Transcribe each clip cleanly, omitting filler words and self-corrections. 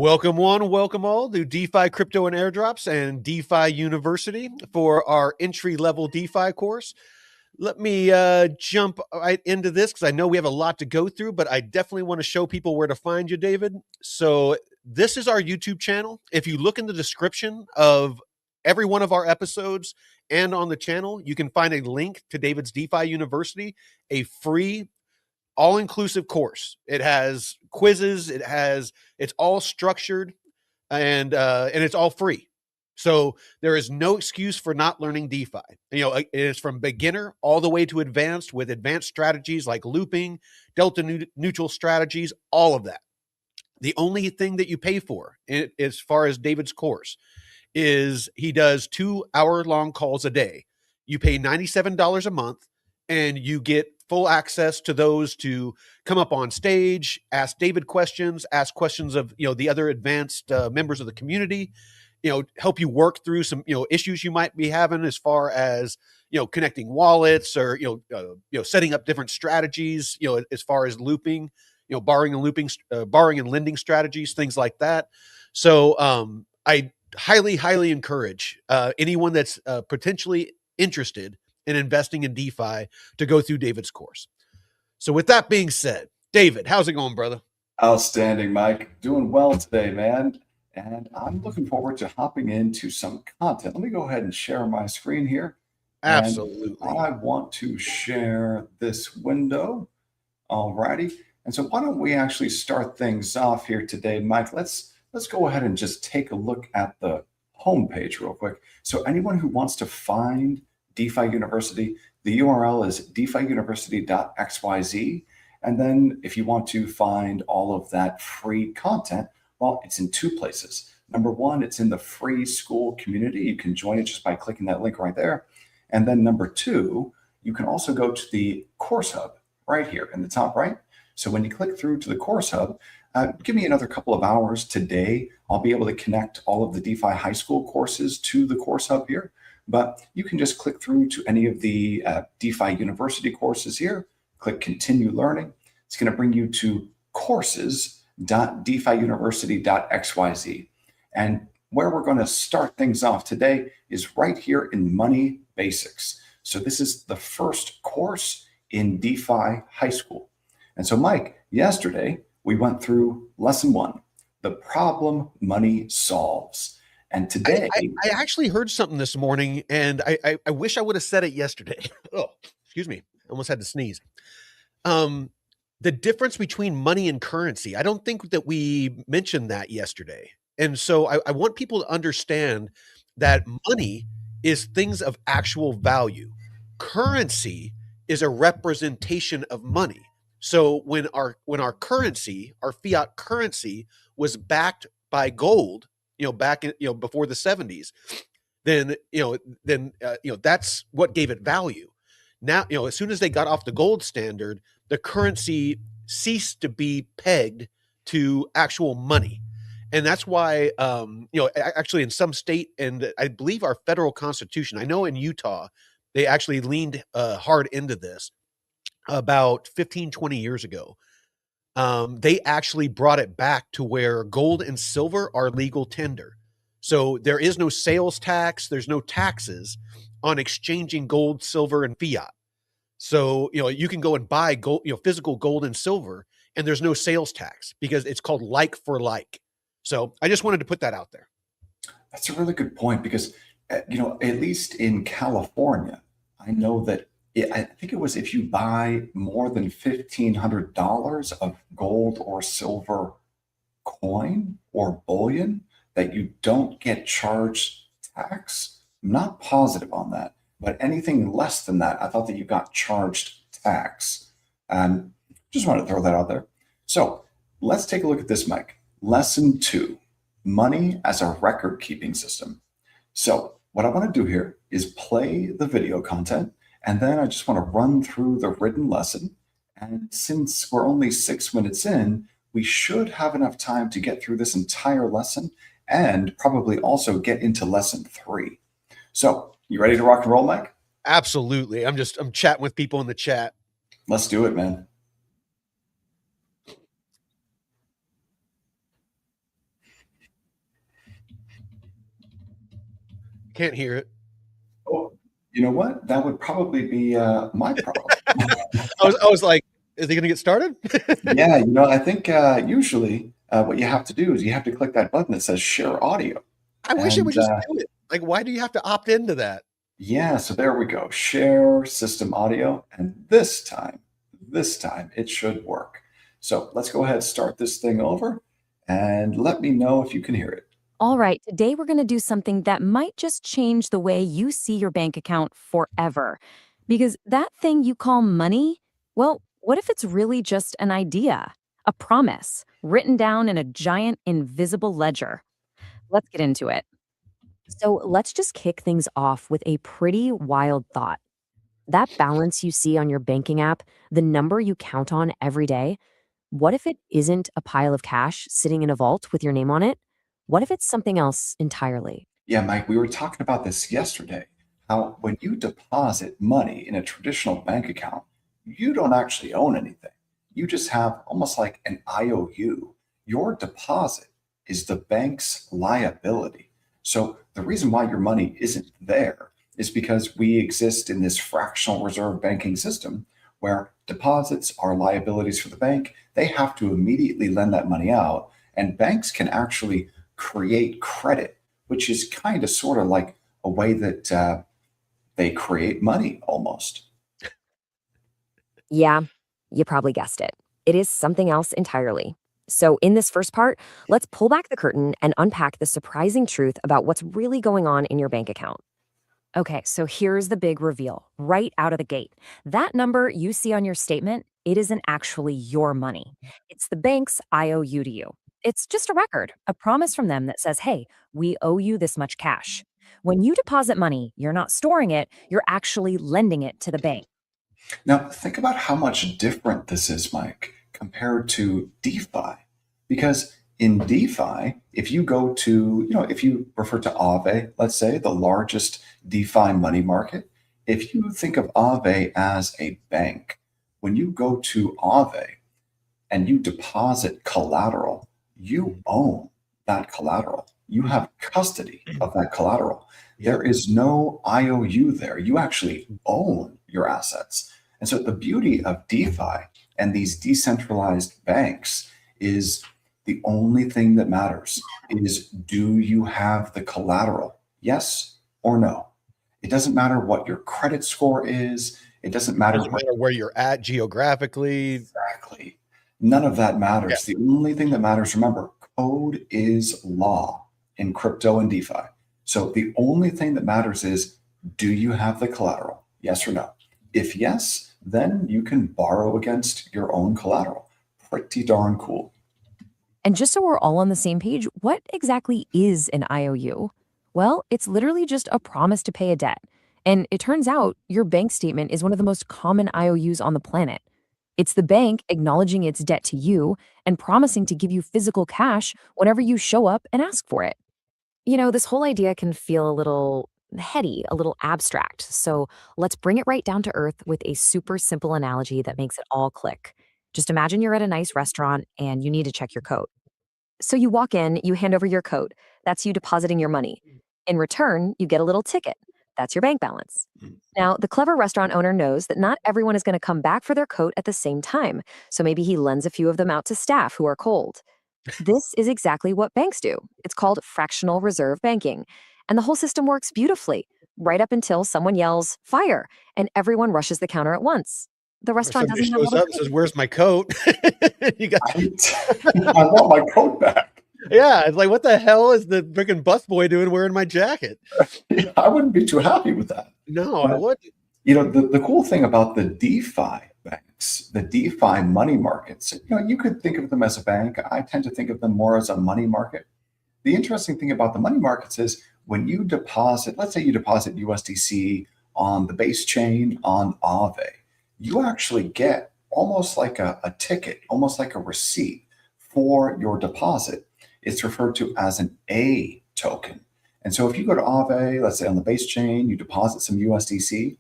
Welcome one, welcome all to DeFi Crypto and Airdrops and DeFi University for our entry-level DeFi course. Let me jump right into this because I know we have a lot to go through, but I definitely want to show people where to find you, David. So this is our YouTube channel. If you look in the description of every one of our episodes and on the channel, you can find a link to David's DeFi University, a free all-inclusive course. It has quizzes, it's all structured, and it's all free. So there is no excuse for not learning DeFi. It is from beginner all the way to advanced, with advanced strategies like looping, delta neutral strategies, all of that. The only thing that you pay for, as far as David's course, is he does 2-hour-long calls a day. You pay $97 a month, and you get full access to those to come up on stage, ask David questions, ask questions of the other advanced members of the community, help you work through some issues you might be having as far as connecting wallets or setting up different strategies, as far as looping, borrowing and lending strategies, things like that. So I highly encourage anyone that's potentially interested in investing in DeFi to go through David's course. So with that being said, David, how's it going, brother? Outstanding, Mike. Doing well today, man. And I'm looking forward to hopping into some content. Let me go ahead and share my screen here. Absolutely. And I want to share this window. Alrighty. And so why don't we actually start things off here today, Mike? Let's go ahead and just take a look at the homepage real quick. So anyone who wants to find DeFi University, the URL is defiuniversity.xyz. And then if you want to find all of that free content, well, it's in two places. Number one, it's in the free school community. You can join it just by clicking that link right there. And then number two, you can also go to the course hub right here in the top right. So when you click through to the course hub, give me another couple of hours today. I'll be able to connect all of the DeFi high school courses to the course hub here. But you can just click through to any of the DeFi University courses here, click Continue Learning. It's going to bring you to courses.defiuniversity.xyz. And where we're going to start things off today is right here in Money Basics. So this is the first course in DeFi high school. And so, Mike, yesterday we went through lesson 1, the problem money solves. And today, I actually heard something this morning, and I wish I would have said it yesterday. Oh, excuse me. I almost had to sneeze. The difference between money and currency. I don't think that we mentioned that yesterday. And so I want people to understand that money is things of actual value. Currency is a representation of money. So when our currency, our fiat currency, was backed by gold, back in, before the 70s, then that's what gave it value. Now, as soon as they got off the gold standard, the currency ceased to be pegged to actual money. And that's why, actually in some state, and I believe our federal constitution, I know in Utah, they actually leaned hard into this about 15, 20 years ago. They actually brought it back to where gold and silver are legal tender. So there is no sales tax, there's no taxes on exchanging gold, silver, and fiat. So, you can go and buy gold, physical gold and silver, and there's no sales tax because it's called like for like. So I just wanted to put that out there. That's a really good point because, at least in California, I know that I think it was if you buy more than $1,500 of gold or silver coin or bullion, that you don't get charged tax. I'm not positive on that, but anything less than that, I thought that you got charged tax. Just want to throw that out there. So let's take a look at this, Mike. Lesson 2, money as a record keeping system. So what I want to do here is play the video content, and then I just want to run through the written lesson. And since we're only 6 minutes in, we should have enough time to get through this entire lesson and probably also get into lesson 3. So you ready to rock and roll, Mike? Absolutely. I'm chatting with people in the chat. Let's do it, man. Can't hear it. Oh, you know what? That would probably be my problem. I was like, is he going to get started? Yeah, I think usually what you have to do is you have to click that button that says share audio. I wish it would And just do it. Like, why do you have to opt into that? yeah, so there we go. Share system audio. And this time it should work. So let's go ahead and start this thing over and let me know if you can hear it. All right, today we're going to do something that might just change the way you see your bank account forever. Because that thing you call money, well, what if it's really just an idea, a promise, written down in a giant invisible ledger? Let's get into it. So let's just kick things off with a pretty wild thought. That balance you see on your banking app, the number you count on every day, what if it isn't a pile of cash sitting in a vault with your name on it? What if it's something else entirely? Yeah, Mike, we were talking about this yesterday. How when you deposit money in a traditional bank account, you don't actually own anything. You just have almost like an IOU. Your deposit is the bank's liability. So the reason why your money isn't there is because we exist in this fractional reserve banking system where deposits are liabilities for the bank. They have to immediately lend that money out, and banks can actually create credit, which is kind of sort of like a way that they create money almost. Yeah, you probably guessed it. It is something else entirely. So, in this first part, let's pull back the curtain and unpack the surprising truth about what's really going on in your bank account. Okay, so here's the big reveal right out of the gate. That number you see on your statement, it isn't actually your money. It's the bank's IOU to you. It's just a record, a promise from them that says, hey, we owe you this much cash. When you deposit money, you're not storing it, you're actually lending it to the bank. Now, think about how much different this is, Mike, compared to DeFi. Because in DeFi, if you go to, if you refer to Aave, let's say, the largest DeFi money market, if you think of Aave as a bank, when you go to Aave and you deposit collateral, you own that collateral. You have custody of that collateral. There is no IOU there. You actually own your assets. And so the beauty of DeFi and these decentralized banks is the only thing that matters is, do you have the collateral? Yes or no? It doesn't matter what your credit score is. It doesn't matter, Where you're at geographically. Exactly. None of that matters. Yeah. The only thing that matters, remember, code is law in crypto and DeFi. So the only thing that matters is, do you have the collateral? Yes or no? If yes, then you can borrow against your own collateral. Pretty darn cool. And just so we're all on the same page, what exactly is an IOU? Well, it's literally just a promise to pay a debt. And it turns out your bank statement is one of the most common IOUs on the planet. It's the bank acknowledging its debt to you and promising to give you physical cash whenever you show up and ask for it. You know, this whole idea can feel a little heady, a little abstract. So let's bring it right down to earth with a super simple analogy that makes it all click. Just imagine you're at a nice restaurant and you need to check your coat. So you walk in, you hand over your coat. That's you depositing your money. In return, you get a little ticket. That's your bank balance. Now, the clever restaurant owner knows that not everyone is going to come back for their coat at the same time. So maybe he lends a few of them out to staff who are cold. This is exactly what banks do. It's called fractional reserve banking. And the whole system works beautifully, right up until someone yells, fire, and everyone rushes the counter at once. The restaurant doesn't shows up and says, where's my coat? You got I want my coat back. Yeah, it's like, what the hell is the freaking busboy doing wearing my jacket? I wouldn't be too happy with that. No, I wouldn't. The cool thing about the DeFi banks, the DeFi money markets, you could think of them as a bank. I tend to think of them more as a money market. The interesting thing about the money markets is when you deposit, let's say you deposit USDC on the base chain on Aave, you actually get almost like a ticket, almost like a receipt for your deposit. It's referred to as an A token. And so if you go to Aave, let's say on the base chain, you deposit some USDC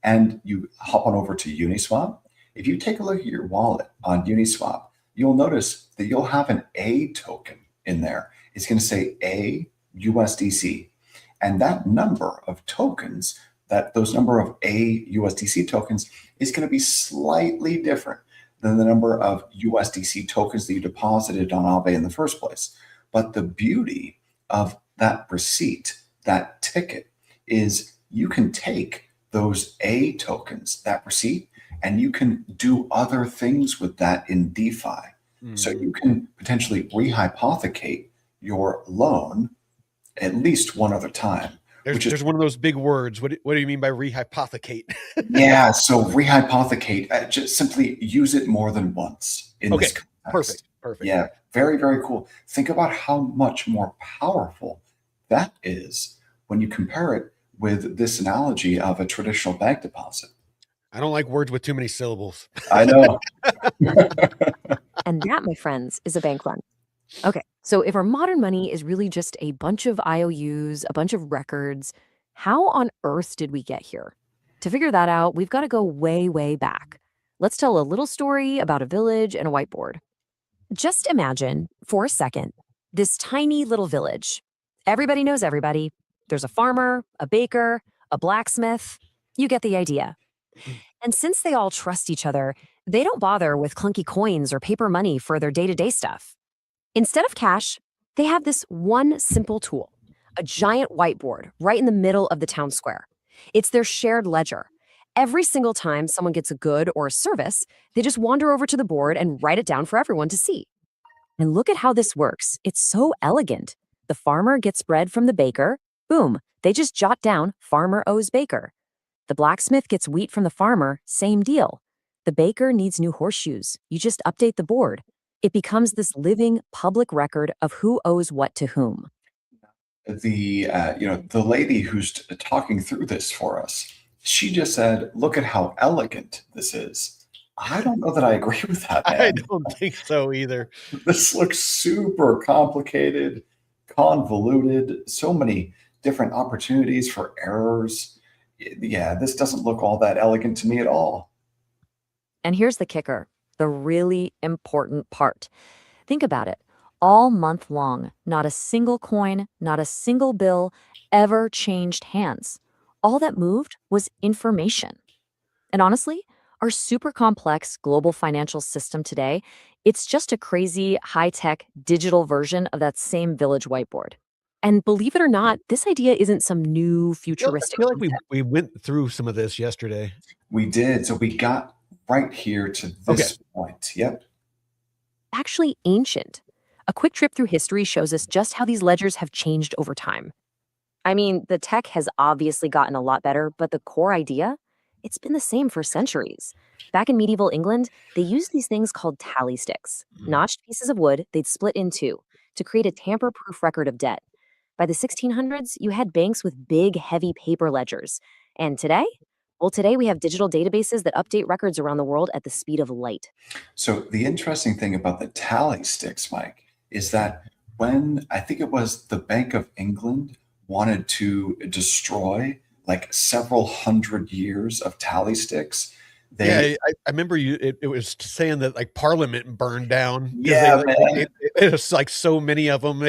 and you hop on over to Uniswap. If you take a look at your wallet on Uniswap, you'll notice that you'll have an A token in there. It's going to say A USDC. And that number of tokens, those number of AUSDC tokens is going to be slightly different than the number of USDC tokens that you deposited on Aave in the first place. But the beauty of that receipt, that ticket, is you can take those A tokens, that receipt, and you can do other things with that in DeFi. So you can potentially rehypothecate your loan at least one other time. There's one of those big words. What do you mean by rehypothecate? Yeah, so rehypothecate, just simply use it more than once in this context. Perfect. Yeah, very, very cool. Think about how much more powerful that is when you compare it with this analogy of a traditional bank deposit. I don't like words with too many syllables. I know. And that, my friends, is a bank run. Okay, so if our modern money is really just a bunch of IOUs, a bunch of records, how on earth did we get here? To figure that out, we've got to go way, way back. Let's tell a little story about a village and a whiteboard. Just imagine, for a second, this tiny little village. Everybody knows everybody. There's a farmer, a baker, a blacksmith. You get the idea. And since they all trust each other, they don't bother with clunky coins or paper money for their day-to-day stuff. Instead of cash, they have this one simple tool, a giant whiteboard right in the middle of the town square. It's their shared ledger. Every single time someone gets a good or a service, they just wander over to the board and write it down for everyone to see. And look at how this works. It's so elegant. The farmer gets bread from the baker. Boom, they just jot down farmer owes baker. The blacksmith gets wheat from the farmer. Same deal. The baker needs new horseshoes. You just update the board. It becomes this living public record of who owes what to whom. The lady who's talking through this for us, she just said, look at how elegant this is. I don't know that I agree with that, man. I don't think so either. This looks super complicated, convoluted, so many different opportunities for errors. Yeah, this doesn't look all that elegant to me at all. And here's the kicker, the really important part. Think about it. All month long, not a single coin, not a single bill ever changed hands. All that moved was information. And honestly, our super complex global financial system today, it's just a crazy, high-tech digital version of that same village whiteboard. And believe it or not, this idea isn't some new futuristic I feel like we went through some of this yesterday. We did. So we got right here to this point. Yep. Actually ancient. A quick trip through history shows us just how these ledgers have changed over time. I mean, the tech has obviously gotten a lot better, but the core idea, it's been the same for centuries. Back in medieval England, they used these things called tally sticks, notched pieces of wood they'd split in two to create a tamper-proof record of debt. By the 1600s, you had banks with big, heavy paper ledgers. And today? Well, today we have digital databases that update records around the world at the speed of light. So the interesting thing about the tally sticks, Mike, is that when I think it was the Bank of England wanted to destroy like several hundred years of tally sticks. I remember it was saying that like Parliament burned down. Yeah, it was like so many of them.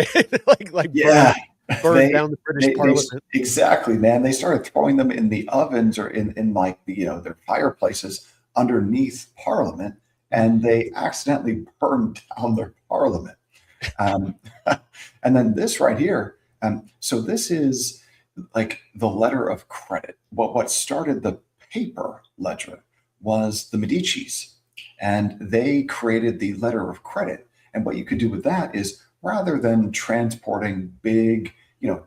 Burned down the British Parliament. Exactly, man. They started throwing them in the ovens or in like their fireplaces underneath Parliament, and they accidentally burned down their Parliament. And then this right here. So this is like the letter of credit. What started the paper ledger was the Medicis, and they created the letter of credit. And what you could do with that is, rather than transporting big,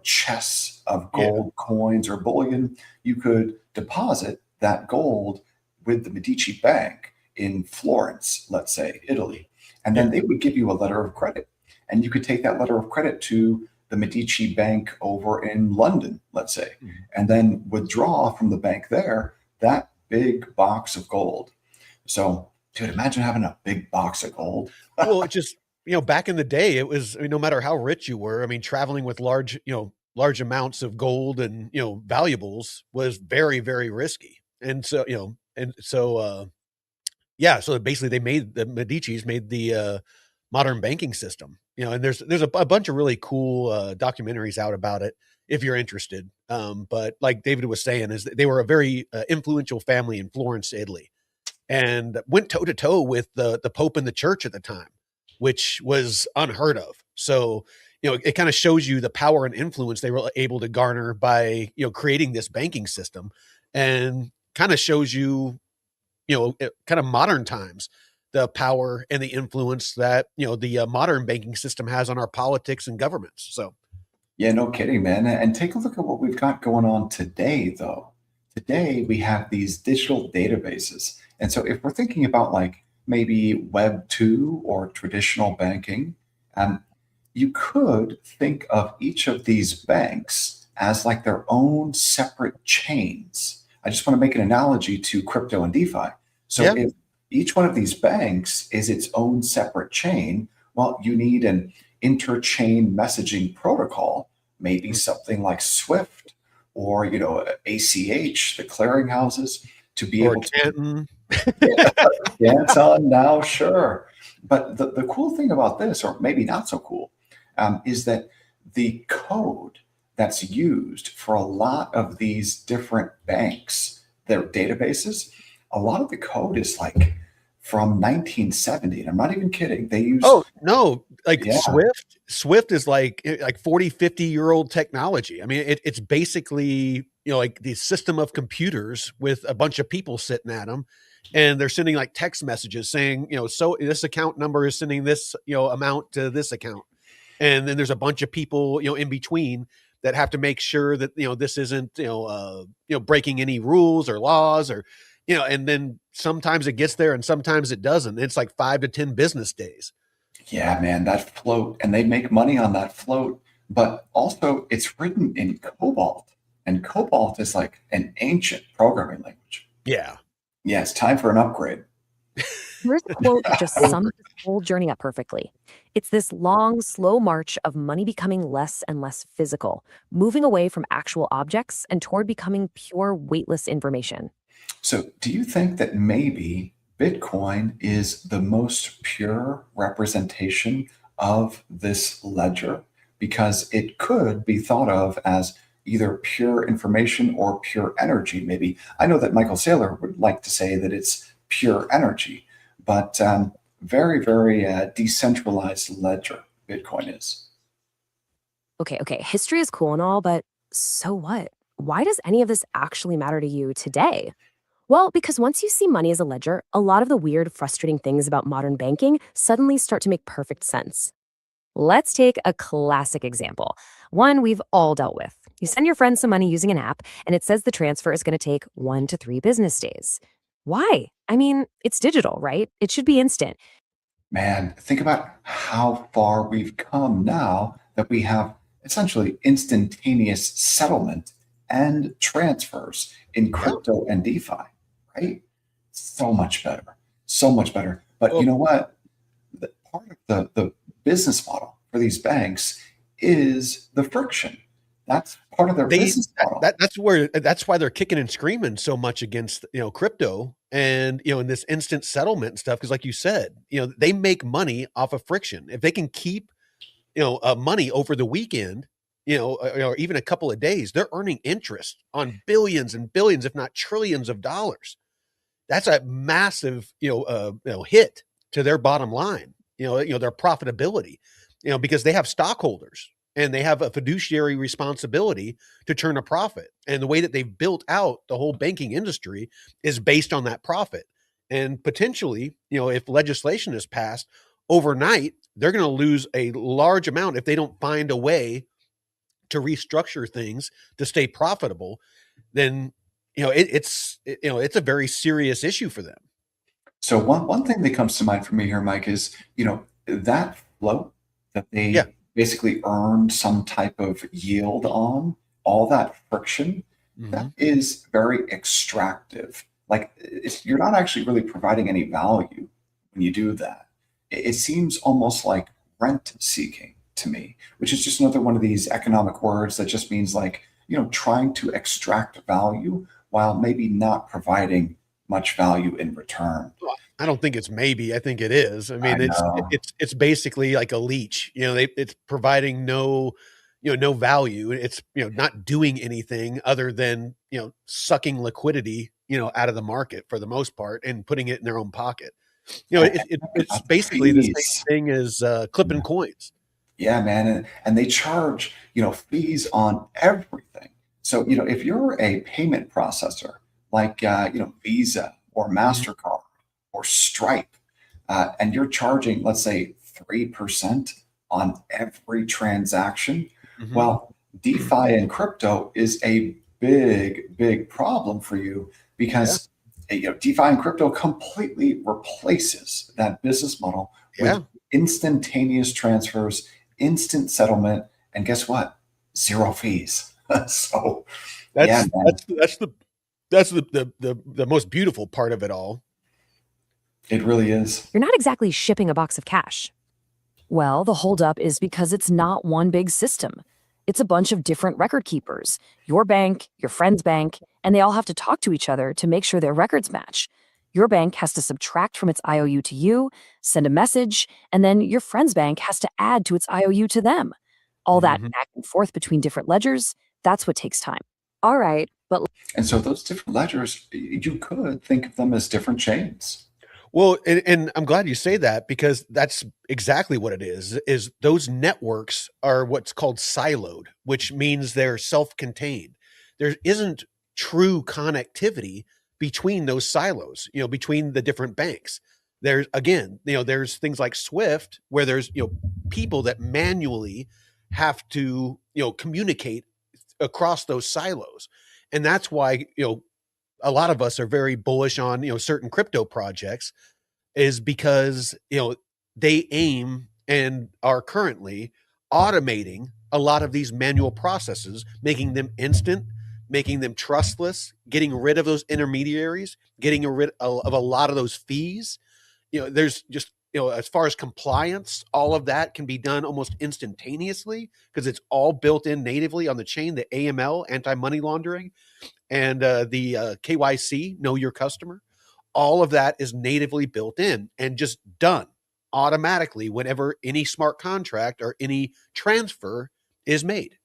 chests of gold coins or bullion, you could deposit that gold with the Medici Bank in Florence, let's say, Italy. And then they would give you a letter of credit. And you could take that letter of credit to the Medici Bank over in London, let's say, and then withdraw from the bank there that big box of gold. So, dude, imagine having a big box of gold. Well, it just, back in the day, it was, no matter how rich you were, traveling with large amounts of gold and, valuables was very, very risky. And so, so basically the Medicis made the modern banking system, and there's a bunch of really cool documentaries out about it. if you're interested. But like David was saying, is that they were a very influential family in Florence, Italy, and went toe to toe with the Pope and the Church at the time, which was unheard of. So, it kind of shows you the power and influence they were able to garner by, creating this banking system, and kind of shows you, kind of modern times, the power and the influence that, the modern banking system has on our politics and governments. So, Yeah, no kidding, man. And take a look at what we've got going on today, though. Today, we have these digital databases. And so if we're thinking about like maybe Web 2 or traditional banking, you could think of each of these banks as like their own separate chains. I just want to make an analogy to crypto and DeFi. So yeah. if each one of these banks is its own separate chain, well, you need an interchain messaging protocol, maybe something like Swift or ACH, the clearinghouses, to be Or able to Canton. dance on now, sure. But the cool thing about this, or maybe not so cool, is that the code that's used for a lot of these different banks, their databases, a lot of the code is like from 1970. And I'm not even kidding. They use Oh, no, like Yeah. Swift is like 40, 50-year-old technology. I mean, it's basically, like the system of computers with a bunch of people sitting at them, and they're sending like text messages saying, so this account number is sending this, amount to this account. And then there's a bunch of people, in between that have to make sure that, this isn't, breaking any rules or laws, or, and then sometimes it gets there and sometimes it doesn't. It's like 5 to 10 business days. Yeah, man, that float, and they make money on that float, but also it's written in Cobalt, and Cobalt is like an ancient programming language. Yeah. Yeah, it's time for an upgrade. Here's a quote that just sums this whole journey up perfectly. It's this long, slow march of money becoming less and less physical, moving away from actual objects and toward becoming pure, weightless information. So, do you think that maybe Bitcoin is the most pure representation of this ledger? Because it could be thought of as either pure information or pure energy, maybe. I know that Michael Saylor would like to say that it's pure energy, but very, very decentralized ledger Bitcoin is. Okay, history is cool and all, but so what? Why does any of this actually matter to you today? Well, because once you see money as a ledger, a lot of the weird, frustrating things about modern banking suddenly start to make perfect sense. Let's take a classic example, one we've all dealt with. You send your friend some money using an app, and it says the transfer is going to take 1 to 3 business days. Why? I mean, it's digital, right? It should be instant. Man, think about how far we've come now that we have essentially instantaneous settlement and transfers in crypto and DeFi, right? So much better. So much better. But you know what? Part of the business model for these banks is the friction. That's part of their business model. That's why they're kicking and screaming so much against, crypto and, in this instant settlement and stuff. Cause like you said, they make money off of friction. If they can keep, money over the weekend, or even a couple of days, they're earning interest on billions and billions, if not trillions of dollars. That's a massive, hit to their bottom line, their profitability, because they have stockholders and they have a fiduciary responsibility to turn a profit. And the way that they've built out the whole banking industry is based on that profit. And potentially, if legislation is passed overnight, they're going to lose a large amount if they don't find a way to restructure things to stay profitable. Then, it's a very serious issue for them. So one thing that comes to mind for me here, Mike, is that float that they basically earned some type of yield on, all that friction, that is very extractive. Like you're not actually really providing any value when you do that. It seems almost like rent seeking to me, which is just another one of these economic words that just means like, trying to extract value while maybe not providing much value in return. I don't think it's maybe. I think it is. I mean, it's basically like a leech. It's providing no, no value. It's, not doing anything other than, sucking liquidity, out of the market for the most part and putting it in their own pocket. It's basically the same Fees. thing as clipping coins. Yeah, man. And they charge, fees on everything. So, if you're a payment processor like, Visa or MasterCard or Stripe, and you're charging, let's say, 3% on every transaction, Mhm. well, DeFi and crypto is a big, big problem for you because DeFi and crypto completely replaces that business model Yeah. with instantaneous transfers, instant settlement, and guess what? Zero fees. So, yeah, That's man, that's the most beautiful part of it all. it really is. You're not exactly shipping a box of cash. Well, the holdup is because it's not one big system. It's a bunch of different record keepers, your bank, your friend's bank, and they all have to talk to each other to make sure their records match. Your bank has to subtract from its IOU to you, send a message, and then your friend's bank has to add to its IOU to them. All that Mhm. back and forth between different ledgers, that's what takes time. All right, but And so those different ledgers, you could think of them as different chains. Well, and I'm glad you say that because that's exactly what it is those networks are what's called siloed, which means they're self-contained. There isn't true connectivity between those silos, between the different banks. There's again, there's things like Swift where there's, people that manually have to, communicate across those silos. And that's why, a lot of us are very bullish on, certain crypto projects is because, they aim and are currently automating a lot of these manual processes, making them instant, making them trustless, getting rid of those intermediaries, getting rid of a lot of those fees. There's just, as far as compliance, all of that can be done almost instantaneously because it's all built in natively on the chain, the AML, anti-money laundering, and the KYC, know your customer. All of that is natively built in and just done automatically whenever any smart contract or any transfer is made.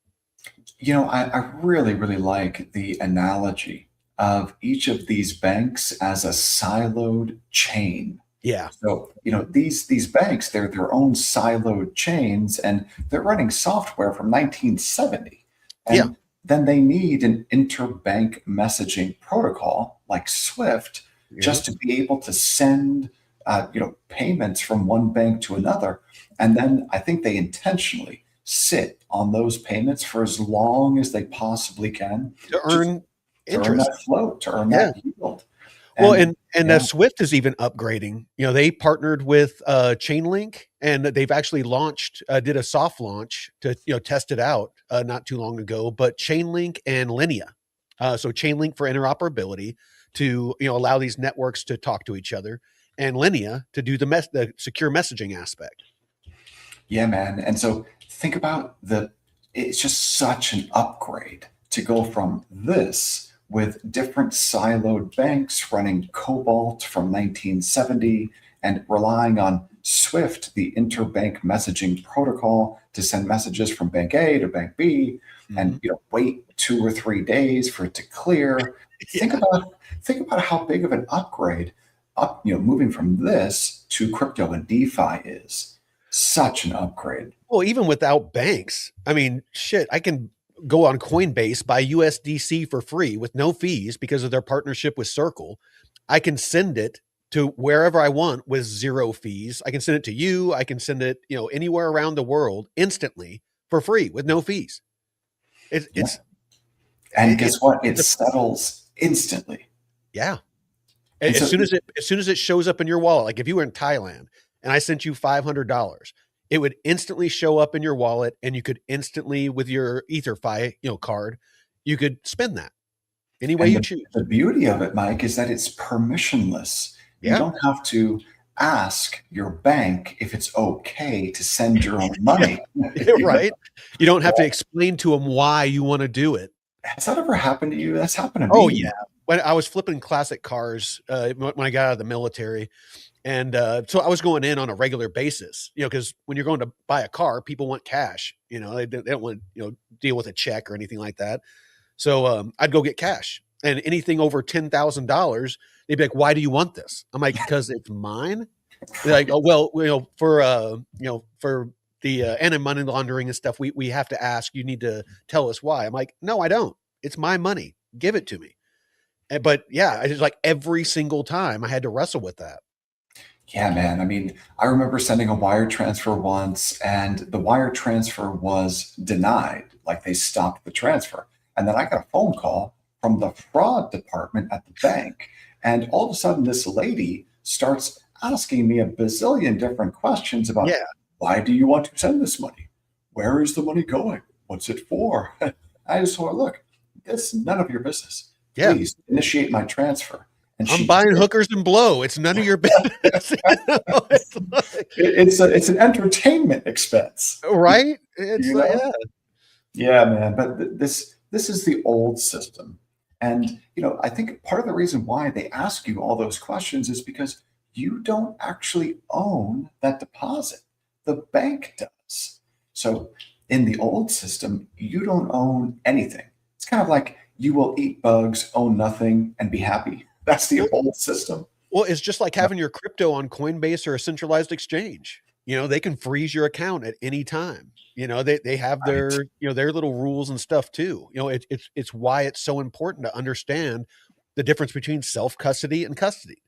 I really, really like the analogy of each of these banks as a siloed chain. Yeah. So, these banks, they're their own siloed chains and they're running software from 1970. And Yeah. then they need an interbank messaging protocol like Swift Yeah. just to be able to send payments from one bank to another. And then I think they intentionally sit on those payments for as long as they possibly can To just earn to earn interest. that float, to earn Yeah. that yield. Well, And and yeah, Swift is even upgrading. They partnered with Chainlink, and they've actually launched, did a soft launch to test it out not too long ago. But Chainlink and Linea, so Chainlink for interoperability to allow these networks to talk to each other, and Linea to do the secure messaging aspect. yeah, man. And so think about it's just such an upgrade to go from this with different siloed banks running Cobalt from 1970 and relying on Swift, the interbank messaging protocol, to send messages from bank A to bank B, and wait 2 or 3 days for it to clear. Think Yeah. about how big of an upgrade moving from this to crypto and DeFi is. Such an upgrade. Well, even without banks, I mean, shit, I can go on Coinbase, buy USDC for free with no fees because of their partnership with Circle. I can send it to wherever I want with zero fees. I can send it to you. I can send it, anywhere around the world instantly for free with no fees. It's Yeah. it's And it, guess what? It settles instantly. yeah. And so, As soon as it shows up in your wallet, like if you were in Thailand and I sent you $500, it would instantly show up in your wallet, and you could instantly, with your EtherFi, card, you could spend that any way and you choose. the beauty of it, Mike, is that it's permissionless. You Yeah. don't have to ask your bank if it's okay to send your own money. Right. You don't have to explain to them why you want to do it. Has that ever happened to you? That's happened to Oh me. yeah. when I was flipping classic cars when I got out of the military. And so I was going in on a regular basis, because when you're going to buy a car, people want cash. They don't want deal with a check or anything like that. So I'd go get cash, and anything over $10,000, they'd be like, "Why do you want this?" I'm like, "Because it's mine." They're like, "Oh well, for the anti-money laundering and stuff, we have to ask. You need to tell us why." I'm like, "No, I don't. It's my money. Give it to me." But yeah, I just like every single time I had to wrestle with that. Yeah, man. I mean, I remember sending a wire transfer once and the wire transfer was denied. Like they stopped the transfer. And then I got a phone call from the fraud department at the bank. And all of a sudden, this lady starts asking me a bazillion different questions about Yeah. why do you want to send this money? Where is the money going? What's it for? I just told her, look, it's none of your business. Yeah. Please initiate my transfer. And I'm buying hookers and blow. It's none of your business. It's an entertainment expense, right? It's you know? yeah. Yeah, man. But this is the old system, and I think part of the reason why they ask you all those questions is because you don't actually own that deposit. The bank does. So in the old system, you don't own anything. It's kind of like you will eat bugs, own nothing, and be happy. That's the old system. Well, it's just like having your crypto on Coinbase or a centralized exchange. They can freeze your account at any time. They have their Right. their little rules and stuff too. It's why it's so important to understand the difference between self custody and custody.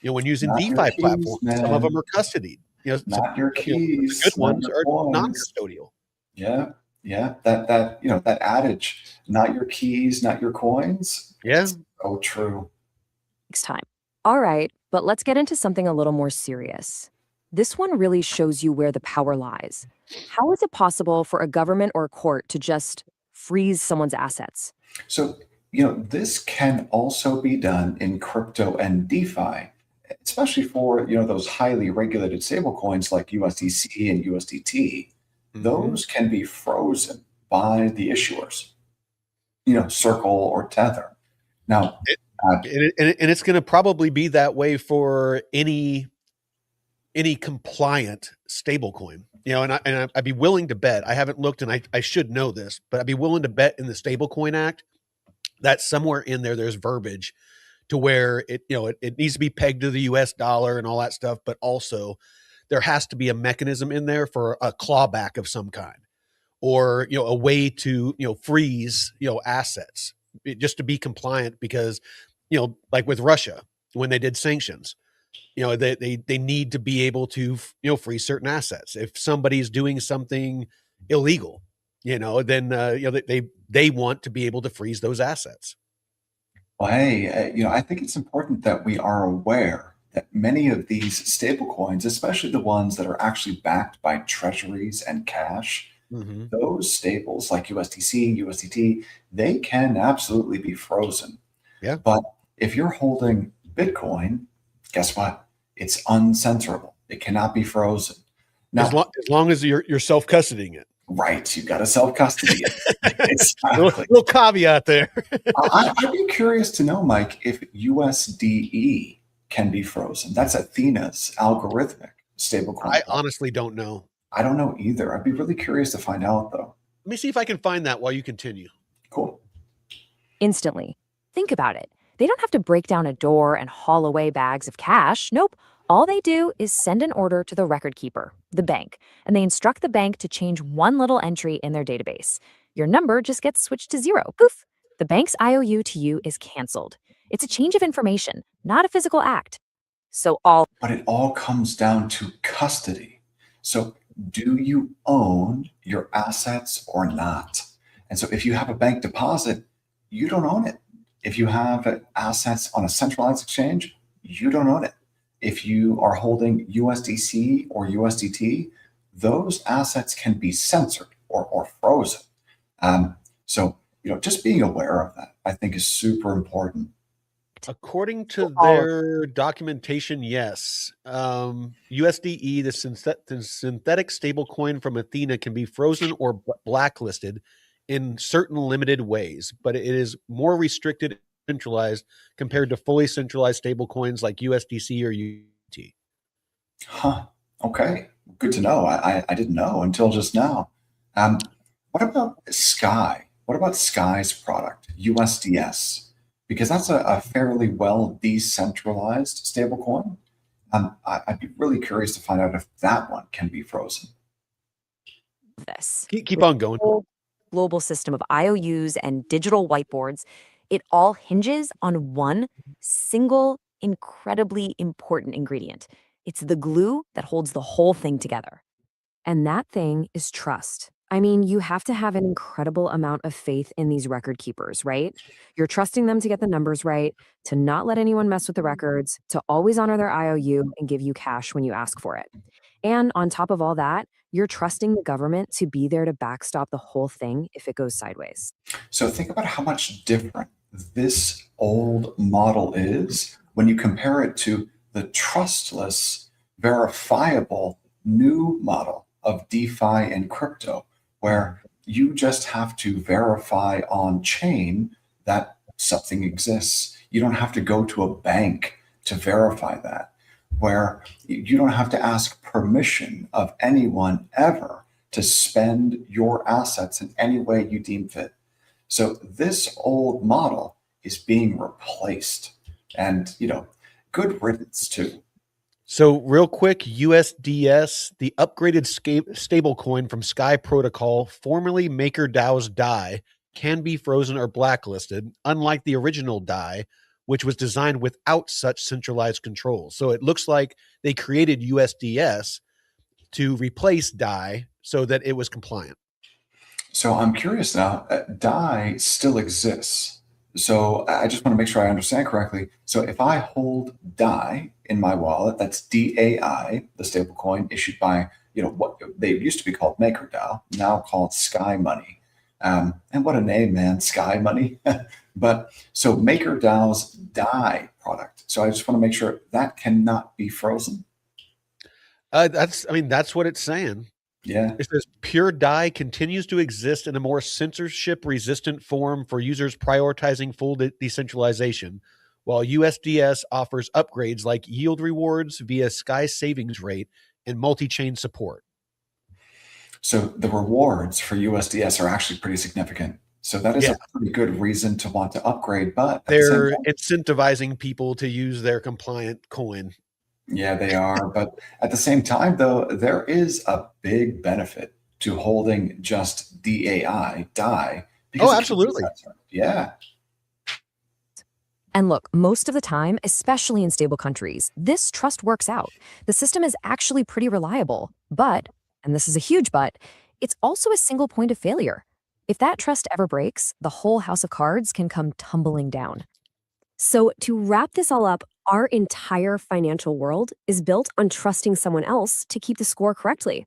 When using Not your DeFi keys, platforms, some of them man. are custodied. Not your The keys, good not ones your are coins. non-custodial. Yeah, yeah. That adage, not your keys, not your coins. Yeah. So true. Next time. All right, but let's get into something a little more serious. This one really shows you where the power lies. How is it possible for a government or a court to just freeze someone's assets? So, this can also be done in crypto and DeFi, especially for, those highly regulated stablecoins like USDC and USDT. Mhm. Those can be frozen by the issuers, Circle or Tether. Now, And it's going to probably be that way for any compliant stablecoin. I'd be willing to bet. I haven't looked, and I should know this, but I'd be willing to bet in the Stablecoin Act that somewhere in there's verbiage to where it needs to be pegged to the US dollar and all that stuff, but also there has to be a mechanism in there for a clawback of some kind, or a way to freeze assets, just to be compliant, because like with Russia when they did sanctions, they need to be able to freeze certain assets. If somebody's doing something illegal, then they want to be able to freeze those assets. well, hey, I think it's important that we are aware that many of these stablecoins, especially the ones that are actually backed by treasuries and cash, Mm-hmm. those stables like USDC, USDT, they can absolutely be frozen. Yeah. But if you're holding Bitcoin, guess what? It's uncensorable. It cannot be frozen. Now, As long as you're self-custodying it. right, you've got to self-custody it. Little, Exactly. little caveat there. I'd be curious to know, Mike, if USDE can be frozen. That's Athena's algorithmic stablecoin. I honestly don't know. I don't know either. I'd be really curious to find out, though. Let me see if I can find that while you continue. Cool. Instantly. Think about it. They don't have to break down a door and haul away bags of cash. Nope. All they do is send an order to the record keeper, the bank, and they instruct the bank to change one little entry in their database. Your number just gets switched to zero. Poof! The bank's IOU to you is canceled. It's a change of information, not a physical act. But it all comes down to custody. So, do you own your assets or not? And so, if you have a bank deposit, you don't own it. If you have assets on a centralized exchange, you don't own it. If you are holding USDC or USDT, those assets can be censored or frozen. So, just being aware of that, I think, is super important. According to their documentation, yes. USDE, the synthetic stablecoin from Athena, can be frozen or blacklisted in certain limited ways, but it is more restricted centralized compared to fully centralized stablecoins like USDC or UT. Huh. Okay. Good to know. I didn't know until just now. What about Sky? What about Sky's product, USDS? Because that's a fairly well decentralized stablecoin. I'd be really curious to find out if that one can be frozen. This. Keep With on the going. whole global system of IOUs and digital whiteboards, it all hinges on one single, incredibly important ingredient. It's the glue that holds the whole thing together. And that thing is trust. I mean, you have to have an incredible amount of faith in these record keepers, right? You're trusting them to get the numbers right, to not let anyone mess with the records, to always honor their IOU and give you cash when you ask for it. And on top of all that, you're trusting the government to be there to backstop the whole thing if it goes sideways. So think about how much different this old model is when you compare it to the trustless, verifiable new model of DeFi and crypto, where you just have to verify on chain that something exists. You don't have to go to a bank to verify that, where you don't have to ask permission of anyone ever to spend your assets in any way you deem fit. So this old model is being replaced, and good riddance too. So real quick, USDS, the upgraded stablecoin from Sky Protocol, formerly MakerDAO's DAI, can be frozen or blacklisted, unlike the original DAI, which was designed without such centralized controls. So it looks like they created USDS to replace DAI so that it was compliant. So I'm curious now, DAI still exists. So I just want to make sure I understand correctly. So if I hold DAI in my wallet, that's DAI, the stablecoin issued by, what they used to be called MakerDAO, now called Sky Money. And what a name, man, Sky Money. But so MakerDAO's DAI product. So I just want to make sure that cannot be frozen. That's what it's saying. Yeah. It says pure DAI continues to exist in a more censorship-resistant form for users prioritizing full decentralization, while USDS offers upgrades like yield rewards via Sky savings rate and multi-chain support. So the rewards for USDS are actually pretty significant. So that is a pretty good reason to want to upgrade, but they're incentivizing people to use their compliant coin. Yeah, they are. But at the same time, though, there is a big benefit to holding just DAI. Oh, absolutely. Yeah. And look, most of the time, especially in stable countries, this trust works out. The system is actually pretty reliable. But, and this is a huge but, it's also a single point of failure. If that trust ever breaks, the whole house of cards can come tumbling down. So to wrap this all up, our entire financial world is built on trusting someone else to keep the score correctly.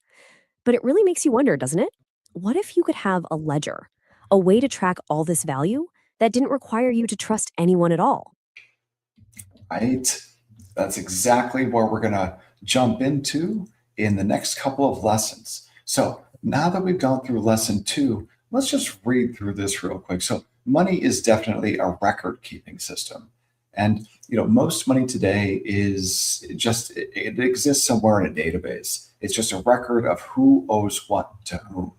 But it really makes you wonder, doesn't it? What if you could have a ledger, a way to track all this value that didn't require you to trust anyone at all? Right. That's exactly where we're going to jump into in the next couple of lessons. So now that we've gone through lesson 2, let's just read through this real quick. So money is definitely a record-keeping system. And most money today is just, it exists somewhere in a database. It's just a record of who owes what to whom.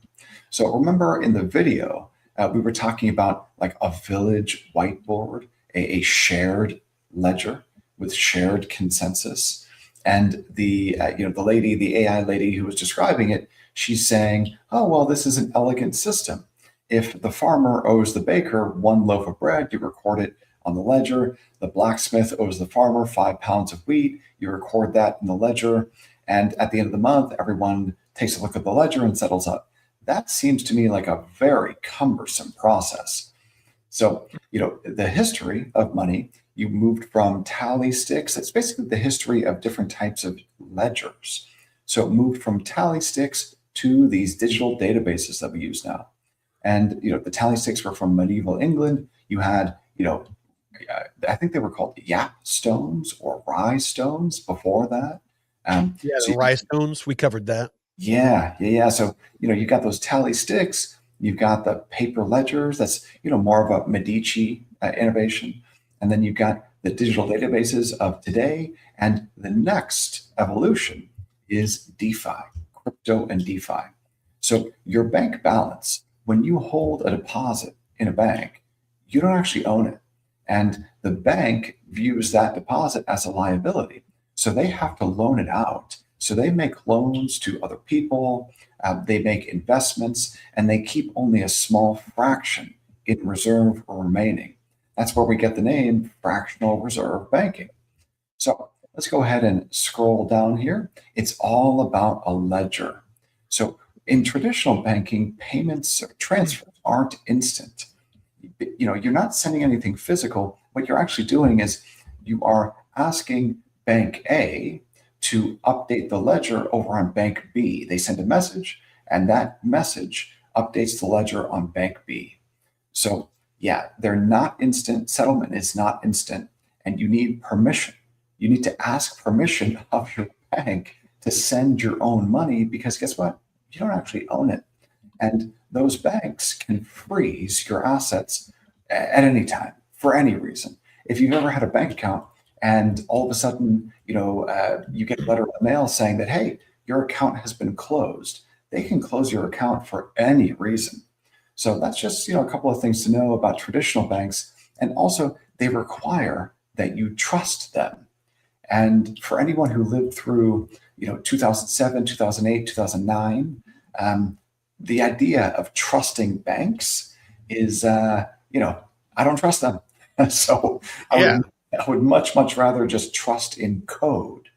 So remember in the video, we were talking about like a village whiteboard, a shared ledger with shared consensus. And the lady, the AI lady who was describing it, she's saying, oh, well, this is an elegant system. If the farmer owes the baker 1 loaf of bread, you record it on the ledger. The blacksmith owes the farmer 5 pounds of wheat. You record that in the ledger. And at the end of the month, everyone takes a look at the ledger and settles up. That seems to me like a very cumbersome process. So, the history of money, you moved from tally sticks. That's basically the history of different types of ledgers. So it moved from tally sticks to these digital databases that we use now. And, the tally sticks were from medieval England. You had, I think they were called yap stones or rye stones before that. The rye stones, we covered that. Yeah. So, you got those tally sticks, you've got the paper ledgers. That's, more of a Medici innovation. And then you've got the digital databases of today. And the next evolution is DeFi, crypto and DeFi. So your bank balance, when you hold a deposit in a bank, you don't actually own it. And the bank views that deposit as a liability. So they have to loan it out. So they make loans to other people, they make investments, and they keep only a small fraction in reserve or remaining. That's where we get the name fractional reserve banking. So let's go ahead and scroll down here. It's all about a ledger. So in traditional banking, payments or transfers aren't instant. You're not sending anything physical. What you're actually doing is you are asking Bank A to update the ledger over on Bank B. They send a message, and that message updates the ledger on Bank B. So yeah, they're not instant. Settlement is not instant, and you need permission. You need to ask permission of your bank to send your own money, because guess what? You don't actually own it. And those banks can freeze your assets at any time for any reason. If you've ever had a bank account and all of a sudden, you get a letter in the mail saying that, hey, your account has been closed, they can close your account for any reason. So that's just, a couple of things to know about traditional banks. And also they require that you trust them. And for anyone who lived through, 2007, 2008, 2009, the idea of trusting banks is, I don't trust them. So I would much, much rather just trust in code.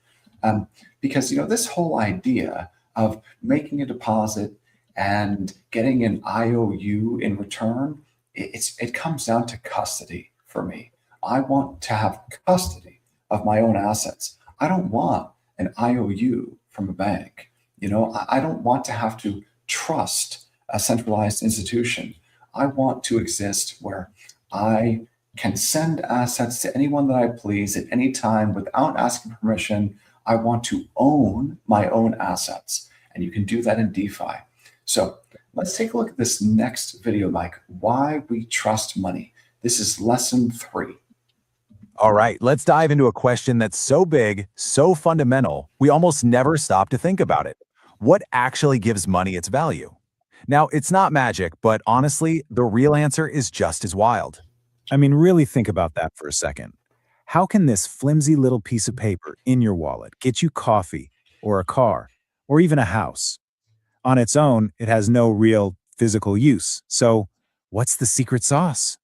Because, this whole idea of making a deposit and getting an IOU in return, it comes down to custody for me. I want to have custody of my own assets. I don't want an IOU from a bank. I don't want to have to trust a centralized institution. I want to exist where I can send assets to anyone that I please at any time without asking permission. I want to own my own assets, and you can do that in DeFi. So let's take a look at this next video, Mike, why we trust money. This is lesson 3. All right, let's dive into a question that's so big, so fundamental, we almost never stop to think about it. What actually gives money its value? Now, it's not magic, but honestly, the real answer is just as wild. I mean, really think about that for a second. How can this flimsy little piece of paper in your wallet get you coffee, or a car, or even a house? On its own, it has no real physical use. So, what's the secret sauce?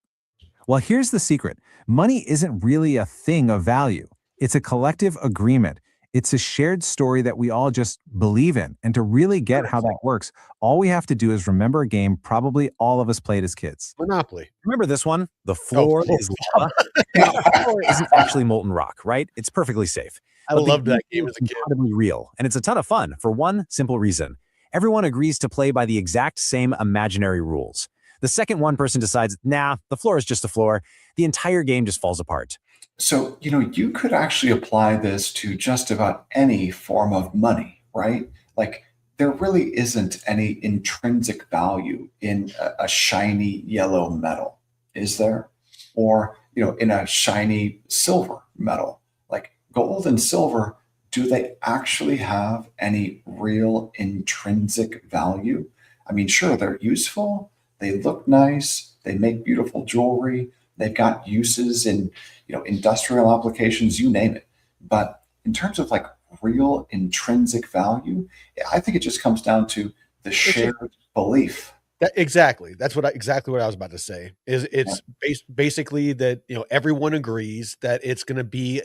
Well, here's the secret. Money isn't really a thing of value. It's a collective agreement. It's a shared story that we all just believe in. And to really get how that works, all we have to do is remember a game probably all of us played as kids. Monopoly. Remember this one? The floor is lava. Now, the floor isn't actually molten rock, right? It's perfectly safe. I loved that game as a kid. Incredibly real, and it's a ton of fun for one simple reason. Everyone agrees to play by the exact same imaginary rules. The second one person decides, nah, the floor is just a floor, the entire game just falls apart. So, you could actually apply this to just about any form of money, right? Like, there really isn't any intrinsic value in a shiny yellow metal, is there? Or, in a shiny silver metal. Like gold and silver, do they actually have any real intrinsic value? I mean, sure, they're useful, they look nice, they make beautiful jewelry, they've got uses in industrial applications, you name it. But in terms of like real intrinsic value, I think it just comes down to the shared belief. Exactly. That's exactly what I was about to say. It's basically that everyone agrees that it's going to be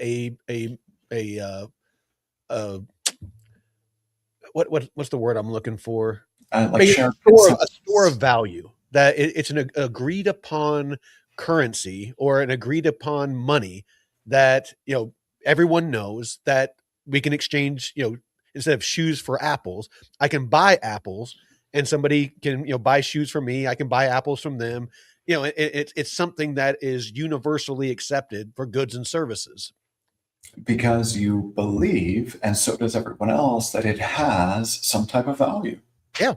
what's the word I'm looking for? Like shared a store of value. That it's an agreed upon currency or an agreed upon money that everyone knows that we can exchange. Instead of shoes for apples, I can buy apples, and somebody can buy shoes from me. I can buy apples from them. It's something that is universally accepted for goods and services. Because you believe, and so does everyone else, that it has some type of value. Yeah.